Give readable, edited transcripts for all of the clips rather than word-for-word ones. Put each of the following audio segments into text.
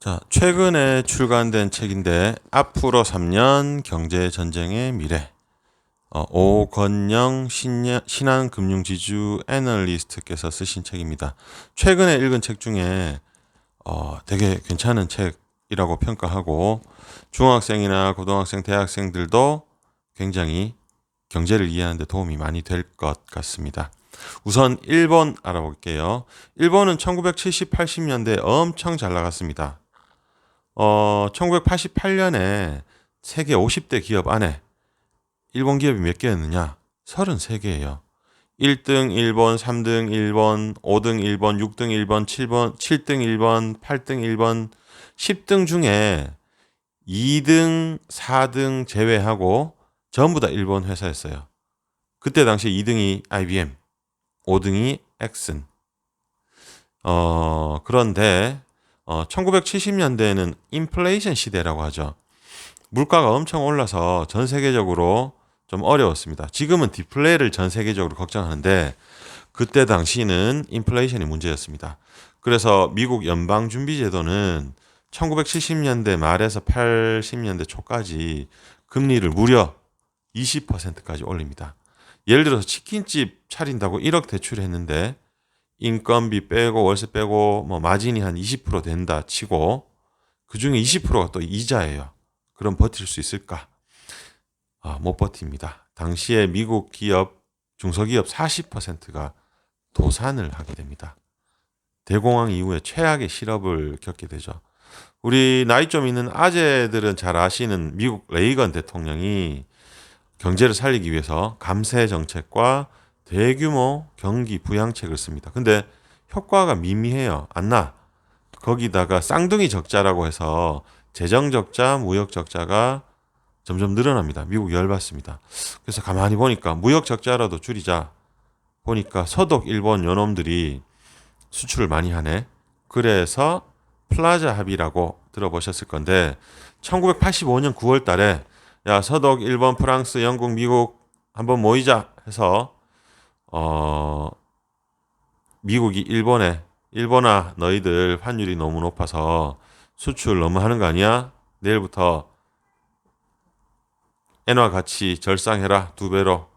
자, 최근에 출간된 책인데 앞으로 3년 경제전쟁의 미래. 오건영 신한금융지주 애널리스트께서 쓰신 책입니다. 최근에 읽은 책 중에 되게 괜찮은 책이라고 평가하고 중학생이나 고등학생, 대학생들도 굉장히 경제를 이해하는 데 도움이 많이 될 것 같습니다. 우선 일본 알아볼게요. 일본은 1970, 80년대 엄청 잘 나갔습니다. 1988년에 세계 50대 기업 안에 일본 기업이 몇 개였느냐? 33개예요. 1등 일본, 3등 일본, 5등 일본, 6등 일본, 7등 일본, 8등 일본, 10등 중에 2등, 4등 제외하고 전부 다 일본 회사였어요. 그때 당시 2등이 IBM, 5등이 엑슨. 그런데 1970년대에는 인플레이션 시대라고 하죠. 물가가 엄청 올라서 전 세계적으로 좀 어려웠습니다. 지금은 디플레를 전 세계적으로 걱정하는데 그때 당시는 인플레이션이 문제였습니다. 그래서 미국 연방준비제도는 1970년대 말에서 80년대 초까지 금리를 무려 20%까지 올립니다. 예를 들어서 치킨집 차린다고 1억 대출했는데 인건비 빼고 월세 빼고 뭐 마진이 한 20% 된다 치고 그중에 20%가 또 이자예요. 그럼 버틸 수 있을까? 못 버팁니다. 당시에 미국 기업, 중소기업 40%가 도산을 하게 됩니다. 대공황 이후에 최악의 실업을 겪게 되죠. 우리 나이 좀 있는 아재들은 잘 아시는 미국 레이건 대통령이 경제를 살리기 위해서 감세 정책과 대규모 경기 부양책을 씁니다. 근데 효과가 미미해요. 안 나. 거기다가 쌍둥이 적자라고 해서 재정 적자, 무역 적자가 점점 늘어납니다. 미국 열받습니다. 그래서 가만히 보니까 무역 적자라도 줄이자 보니까 서독 일본 요놈들이 수출을 많이 하네. 그래서 플라자 합의라고 들어보셨을 건데 1985년 9월 달에 야 서독 일본, 프랑스, 영국, 미국 한번 모이자 해서 미국이 일본아 너희들 환율이 너무 높아서 수출 너무 하는 거 아니야? 내일부터 엔화 가치 절상해라 2배로.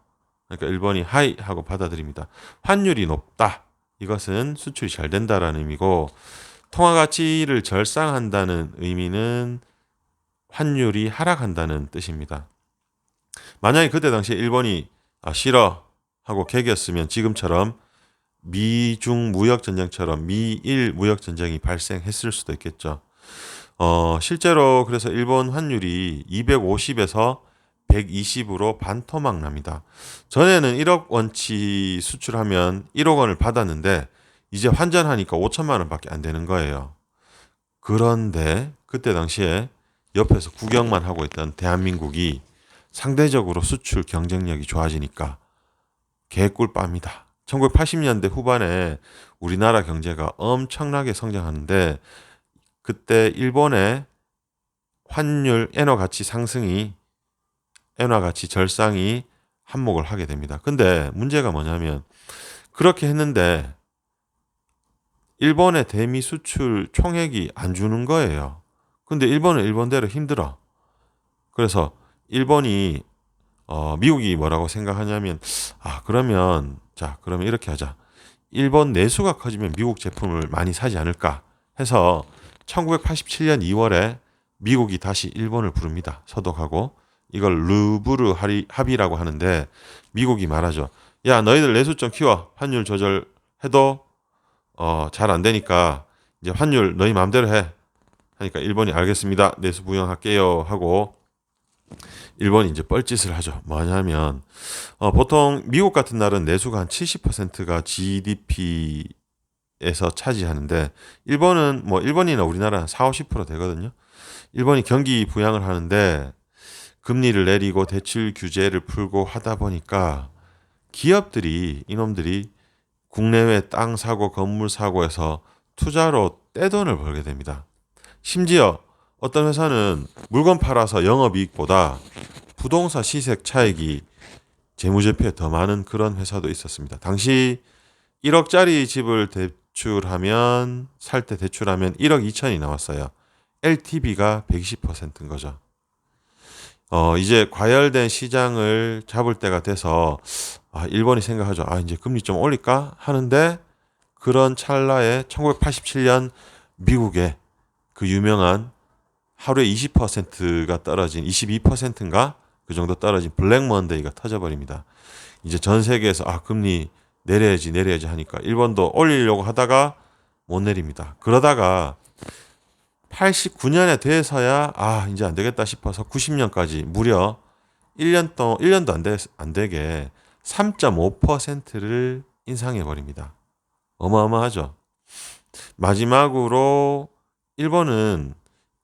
그러니까 일본이 하이 하고 받아들입니다. 환율이 높다. 이것은 수출이 잘 된다라는 의미고 통화 가치를 절상한다는 의미는 환율이 하락한다는 뜻입니다. 만약에 그때 당시에 일본이 싫어 하고 개겼으면 지금처럼 미중 무역 전쟁처럼 미일 무역 전쟁이 발생했을 수도 있겠죠. 실제로 그래서 일본 환율이 250에서 120으로 반토막 납니다. 전에는 1억 원치 수출하면 1억 원을 받았는데 이제 환전하니까 5천만 원밖에 안 되는 거예요. 그런데 그때 당시에 옆에서 구경만 하고 있던 대한민국이 상대적으로 수출 경쟁력이 좋아지니까 개꿀 빱니다. 1980년대 후반에 우리나라 경제가 엄청나게 성장하는데 그때 일본의 환율 엔화 가치 상승이 엔화 가치 절상이 한몫을 하게 됩니다. 근데 문제가 뭐냐면 그렇게 했는데 일본의 대미 수출 총액이 안 주는 거예요. 근데 일본은 일본대로 힘들어. 그래서 일본이 미국이 뭐라고 생각하냐면 그러면 이렇게 하자. 일본 내수가 커지면 미국 제품을 많이 사지 않을까 해서 1987년 2월에 미국이 다시 일본을 부릅니다. 서독하고 이걸 루브르 합의라고 하는데 미국이 말하죠. 야 너희들 내수 좀 키워. 환율 조절해도 잘 안 되니까 이제 환율 너희 마음대로 해. 하니까 일본이 알겠습니다. 내수 부양할게요 하고 일본이 이제 뻘짓을 하죠. 뭐냐면 보통 미국 같은 나라는 내수가 한 70%가 GDP에서 차지하는데 일본은 뭐 일본이나 우리나라 한 4, 50% 되거든요. 일본이 경기 부양을 하는데 금리를 내리고 대출 규제를 풀고 하다 보니까 기업들이 이놈들이 국내외 땅 사고 건물 사고 해서 투자로 떼돈을 벌게 됩니다. 심지어 어떤 회사는 물건 팔아서 영업이익보다 부동산 시세 차익이 재무제표에 더 많은 그런 회사도 있었습니다. 당시 1억짜리 집을 살 때 대출하면 1억 2천이 나왔어요. LTV가 120%인 거죠. 이제 과열된 시장을 잡을 때가 돼서 일본이 생각하죠. 이제 금리 좀 올릴까 하는데 그런 찰나에 1987년 미국의 그 유명한 하루에 20%가 떨어진 22%인가 그 정도 떨어진 블랙 먼데이가 터져버립니다. 이제 전 세계에서 금리 내려야지 하니까 일본도 올리려고 하다가 못 내립니다. 그러다가 89년에 돼서야 이제 안 되겠다 싶어서 90년까지 무려 1년도 안 되게 3.5%를 인상해 버립니다. 어마어마하죠. 마지막으로 일본은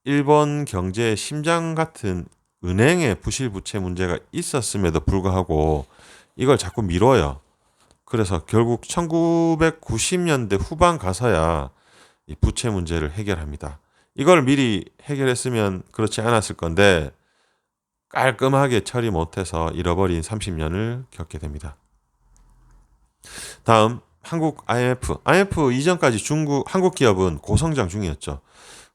일본 경제의 심장 같은 은행의 부실 부채 문제가 있었음에도 불구하고 이걸 자꾸 미뤄요. 그래서 결국 1990년대 후반 가서야 이 부채 문제를 해결합니다. 이걸 미리 해결했으면 그렇지 않았을 건데 깔끔하게 처리 못해서 잃어버린 30년을 겪게 됩니다. 다음 한국 IMF 이전까지 한국 기업은 고성장 중이었죠.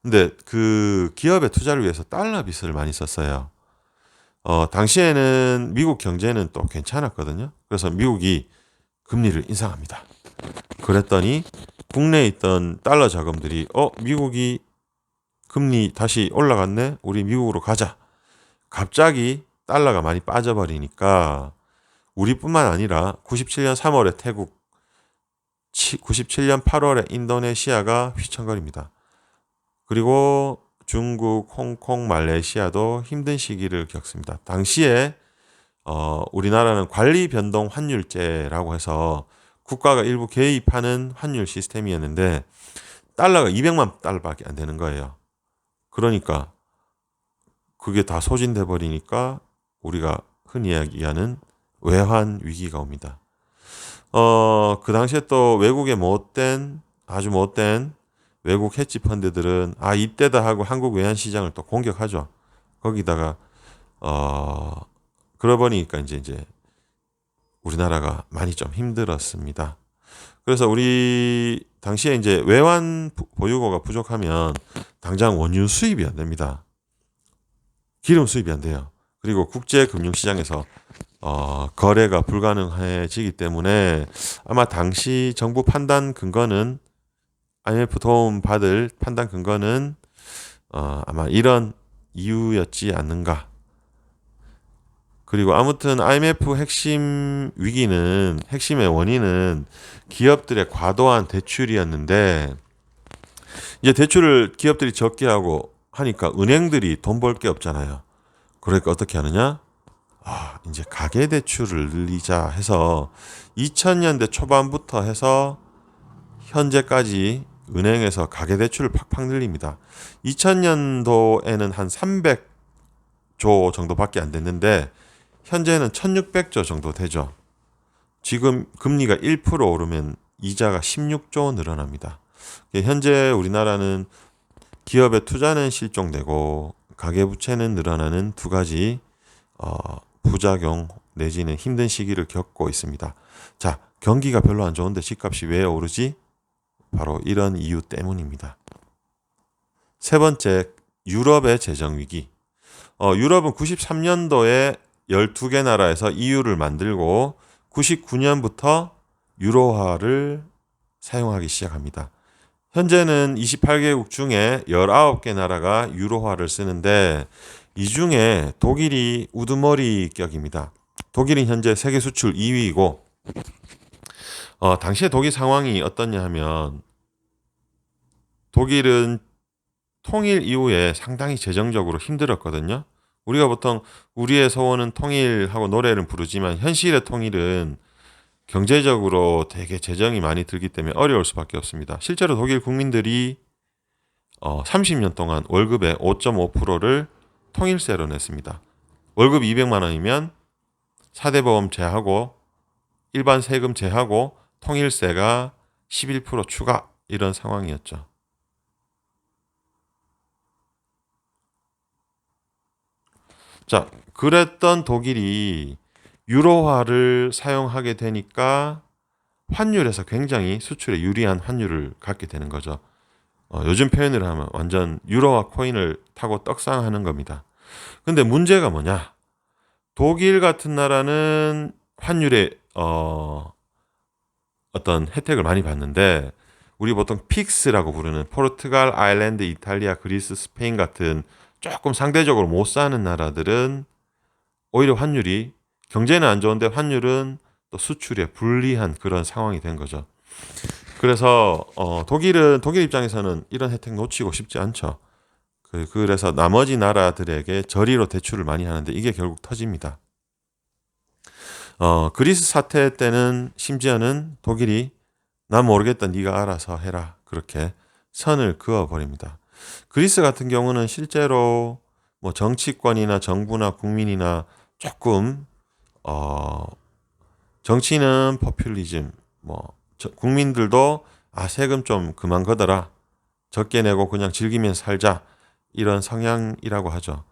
근데 그 기업의 투자를 위해서 달러 빚을 많이 썼어요. 당시에는 미국 경제는 또 괜찮았거든요. 그래서 미국이 금리를 인상합니다. 그랬더니 국내에 있던 달러 자금들이 미국이 금리 다시 올라갔네? 우리 미국으로 가자. 갑자기 달러가 많이 빠져버리니까 우리뿐만 아니라 97년 3월에 태국, 97년 8월에 인도네시아가 휘청거립니다. 그리고 중국, 홍콩, 말레이시아도 힘든 시기를 겪습니다. 당시에 우리나라는 관리 변동 환율제라고 해서 국가가 일부 개입하는 환율 시스템이었는데 달러가 200만 달러밖에 안 되는 거예요. 그러니까 그게 다 소진돼 버리니까 우리가 흔히 이야기하는 외환 위기가 옵니다. 그 당시에 또 외국의 아주 못된 외국 헤지 펀드들은 이때다 하고 한국 외환 시장을 또 공격하죠. 거기다가 그러고 보니까 이제 우리나라가 많이 좀 힘들었습니다. 그래서 우리 당시에 이제 외환 보유고가 부족하면 당장 원유 수입이 안 됩니다. 기름 수입이 안 돼요. 그리고 국제 금융 시장에서 거래가 불가능해지기 때문에 아마 당시 정부 판단 근거는 IMF 도움 받을 판단 근거는 아마 이런 이유였지 않는가. 그리고 아무튼 IMF 핵심의 원인은 기업들의 과도한 대출이었는데 이제 대출을 기업들이 적게 하고 하니까 은행들이 돈 벌 게 없잖아요. 그러니까 어떻게 하느냐? 이제 가계 대출을 늘리자 해서 2000년대 초반부터 해서 현재까지 은행에서 가계 대출을 팍팍 늘립니다. 2000년도에는 한 300조 정도밖에 안 됐는데 현재는 1600조 정도 되죠. 지금 금리가 1% 오르면 이자가 16조 늘어납니다. 현재 우리나라는 기업의 투자는 실종되고 가계부채는 늘어나는 두 가지 부작용 내지는 힘든 시기를 겪고 있습니다. 자, 경기가 별로 안 좋은데 집값이 왜 오르지? 바로 이런 이유 때문입니다. 세 번째, 유럽의 재정위기. 유럽은 93년도에 12개 나라에서 EU를 만들고 99년부터 유로화를 사용하기 시작합니다. 현재는 28개국 중에 19개 나라가 유로화를 쓰는데 이 중에 독일이 우두머리 격입니다. 독일은 현재 세계 수출 2위이고 당시에 독일 상황이 어떻냐 하면 독일은 통일 이후에 상당히 재정적으로 힘들었거든요. 우리가 보통 우리의 소원은 통일하고 노래를 부르지만 현실의 통일은 경제적으로 되게 재정이 많이 들기 때문에 어려울 수밖에 없습니다. 실제로 독일 국민들이 30년 동안 월급의 5.5%를 통일세로 냈습니다. 월급 200만 원이면 사대보험 제하고 일반 세금 제하고 통일세가 11% 추가 이런 상황이었죠. 자, 그랬던 독일이 유로화를 사용하게 되니까 환율에서 굉장히 수출에 유리한 환율을 갖게 되는 거죠. 요즘 표현을 하면 완전 유로화 코인을 타고 떡상하는 겁니다. 근데 문제가 뭐냐? 독일 같은 나라는 환율에 어떤 혜택을 많이 받는데 우리 보통 픽스라고 부르는 포르투갈, 아일랜드, 이탈리아, 그리스, 스페인 같은 조금 상대적으로 못 사는 나라들은 오히려 환율이 경제는 안 좋은데 환율은 또 수출에 불리한 그런 상황이 된 거죠. 그래서 독일 입장에서는 이런 혜택 놓치고 싶지 않죠. 그래서 나머지 나라들에게 저리로 대출을 많이 하는데 이게 결국 터집니다. 그리스 사태 때는 심지어는 독일이 난 모르겠다 네가 알아서 해라 그렇게 선을 그어버립니다. 그리스 같은 경우는 실제로 뭐 정치권이나 정부나 국민이나 조금 어, 정치는 포퓰리즘 뭐 국민들도 세금 좀 그만 걷어라 적게 내고 그냥 즐기면서 살자 이런 성향이라고 하죠.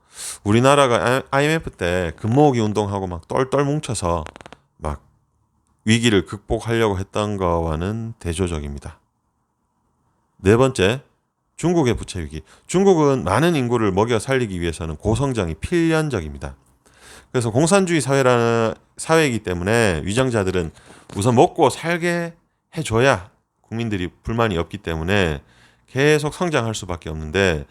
우리나라가 IMF 때 금모으기 운동하고 막 똘똘 뭉쳐서 막 위기를 극복하려고 했던 거와는 대조적입니다. 네 번째, 중국의 부채 위기. 중국은 많은 인구를 먹여 살리기 위해서는 고성장이 필연적입니다. 그래서 공산주의 사회이기 때문에 위정자들은 우선 먹고 살게 해줘야 국민들이 불만이 없기 때문에 계속 성장할 수밖에 없는데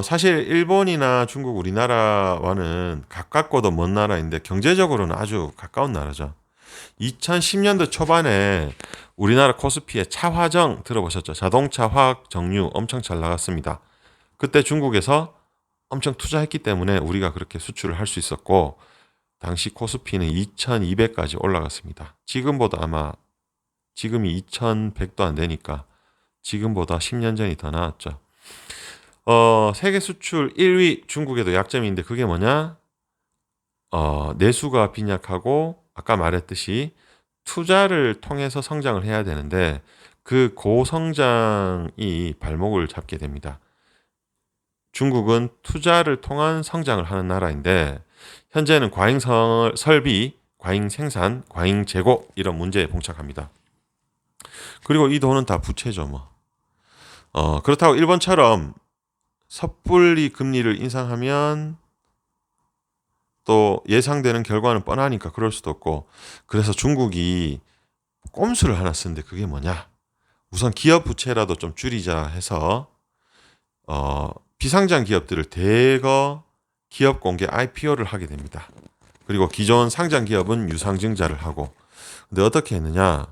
사실 일본이나 중국 우리나라와는 가깝고도 먼 나라인데 경제적으로는 아주 가까운 나라죠. 2010년도 초반에 우리나라 코스피에 차화정 들어보셨죠? 자동차 화학 정유 엄청 잘 나갔습니다. 그때 중국에서 엄청 투자했기 때문에 우리가 그렇게 수출을 할 수 있었고 당시 코스피는 2200까지 올라갔습니다. 지금보다 아마 지금이 2100도 안 되니까 지금보다 10년 전이 더 나았죠. 세계 수출 1위 중국에도 약점이 있는데 그게 뭐냐? 내수가 빈약하고 아까 말했듯이 투자를 통해서 성장을 해야 되는데 그 고성장이 발목을 잡게 됩니다. 중국은 투자를 통한 성장을 하는 나라인데 현재는 과잉 설비, 과잉 생산, 과잉 재고 이런 문제에 봉착합니다. 그리고 이 돈은 다 부채죠, 뭐. 그렇다고 일본처럼 섣불리 금리를 인상하면 또 예상되는 결과는 뻔하니까 그럴 수도 없고 그래서 중국이 꼼수를 하나 쓰는데 그게 뭐냐? 우선 기업 부채라도 좀 줄이자 해서 비상장 기업들을 대거 기업 공개 IPO를 하게 됩니다. 그리고 기존 상장 기업은 유상증자를 하고 근데 어떻게 했느냐?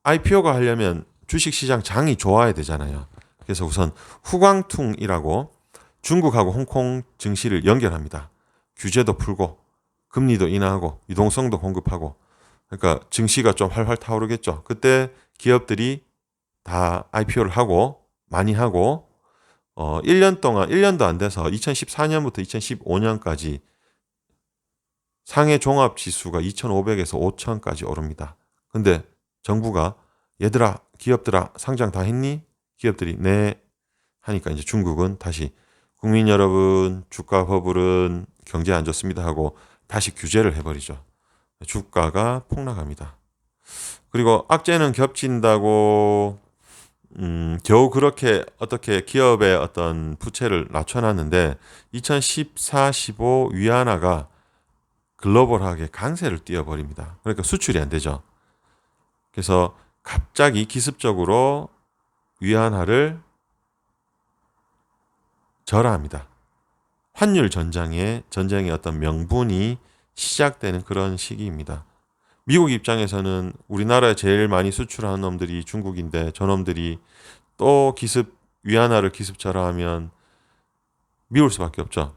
IPO가 하려면 주식시장 장이 좋아야 되잖아요. 그래서 우선 후광퉁이라고 중국하고 홍콩 증시를 연결합니다. 규제도 풀고 금리도 인하하고 유동성도 공급하고 그러니까 증시가 좀 활활 타오르겠죠. 그때 기업들이 다 IPO를 하고 많이 하고 1년 동안 1년도 안 돼서 2014년부터 2015년까지 상해 종합 지수가 2,500에서 5,000까지 오릅니다. 근데 정부가 얘들아 기업들아 상장 다 했니? 기업들이 네 하니까 이제 중국은 다시 국민 여러분 주가 버블은 경제 안 좋습니다 하고 다시 규제를 해버리죠. 주가가 폭락합니다. 그리고 악재는 겹친다고 겨우 그렇게 어떻게 기업의 어떤 부채를 낮춰놨는데 2014, 15 위안화가 글로벌하게 강세를 띄워버립니다. 그러니까 수출이 안 되죠. 그래서 갑자기 기습적으로 위안화를 절하합니다. 환율 전쟁의 어떤 명분이 시작되는 그런 시기입니다. 미국 입장에서는 우리나라에 제일 많이 수출하는 놈들이 중국인데 저놈들이 또 위안화를 기습 절하하면 미울 수밖에 없죠.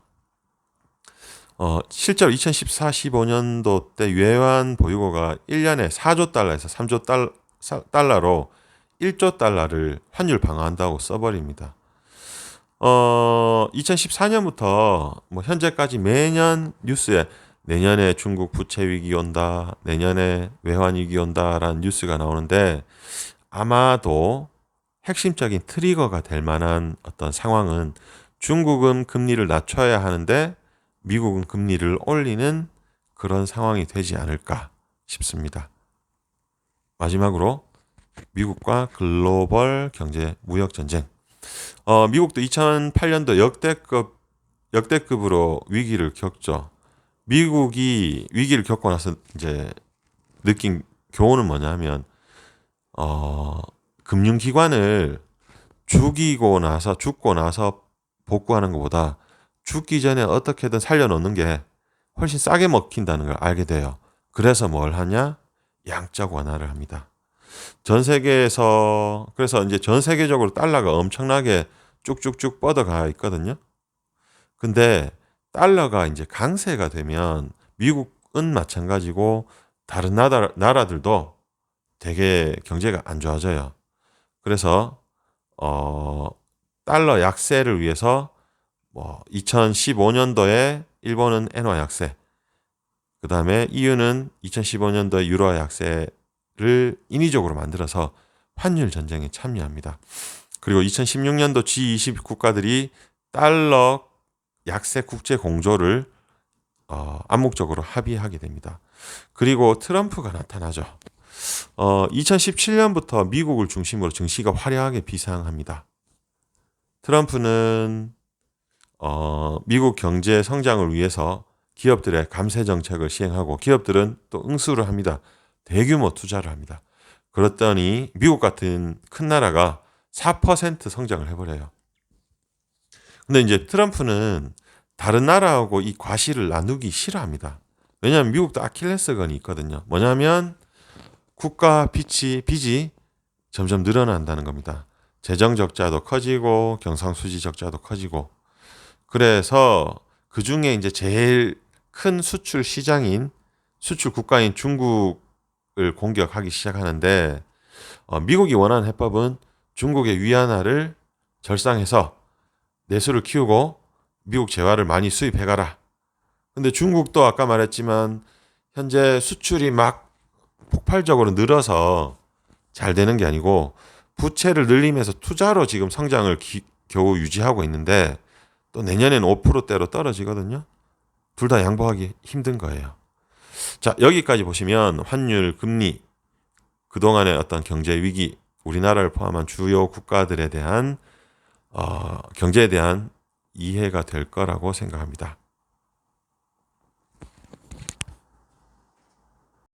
실제로 2014, 15년도 때 외환 보유고가 1년에 4조 달러에서 3조 달러로 1조 달러를 환율 방어한다고 써버립니다. 2014년부터 뭐 현재까지 매년 뉴스에 내년에 중국 부채 위기 온다, 내년에 외환 위기 온다라는 뉴스가 나오는데 아마도 핵심적인 트리거가 될 만한 어떤 상황은 중국은 금리를 낮춰야 하는데 미국은 금리를 올리는 그런 상황이 되지 않을까 싶습니다. 마지막으로 미국과 글로벌 경제 무역 전쟁. 미국도 2008년도 역대급으로 위기를 겪죠. 미국이 위기를 겪고 나서 이제 느낀 교훈은 뭐냐면 금융기관을 죽고 나서 복구하는 것보다 죽기 전에 어떻게든 살려놓는 게 훨씬 싸게 먹힌다는 걸 알게 돼요. 그래서 뭘 하냐? 양적 완화를 합니다. 그래서 이제 전 세계적으로 달러가 엄청나게 쭉쭉쭉 뻗어가 있거든요. 근데 달러가 이제 강세가 되면 미국은 마찬가지고 다른 나라들도 되게 경제가 안 좋아져요. 그래서 달러 약세를 위해서 2015년도에 일본은 엔화 약세, 그 다음에 EU는 2015년도에 유로 약세를 인위적으로 만들어서 환율 전쟁에 참여합니다. 그리고 2016년도 G20 국가들이 달러 약세 국제 공조를 암묵적으로 합의하게 됩니다. 그리고 트럼프가 나타나죠. 2017년부터 미국을 중심으로 증시가 화려하게 비상합니다. 트럼프는 미국 경제 성장을 위해서 기업들의 감세 정책을 시행하고 기업들은 또 응수를 합니다. 대규모 투자를 합니다. 그랬더니 미국 같은 큰 나라가 4% 성장을 해버려요. 근데 이제 트럼프는 다른 나라하고 이 과실을 나누기 싫어합니다. 왜냐하면 미국도 아킬레스건이 있거든요. 뭐냐면 국가 빚이 점점 늘어난다는 겁니다. 재정 적자도 커지고 경상수지 적자도 커지고, 그래서 그 중에 이제 제일 큰 수출 시장인 수출 국가인 중국을 공격하기 시작하는데, 미국이 원하는 해법은 중국의 위안화를 절상해서 내수를 키우고 미국 재화를 많이 수입해가라. 근데 중국도 아까 말했지만 현재 수출이 막 폭발적으로 늘어서 잘 되는 게 아니고 부채를 늘리면서 투자로 지금 성장을 겨우 유지하고 있는데 또 내년엔 5%대로 떨어지거든요. 둘 다 양보하기 힘든 거예요. 자, 여기까지 보시면 환율, 금리, 그동안의 어떤 경제 위기, 우리나라를 포함한 주요 국가들에 대한 경제에 대한 이해가 될 거라고 생각합니다.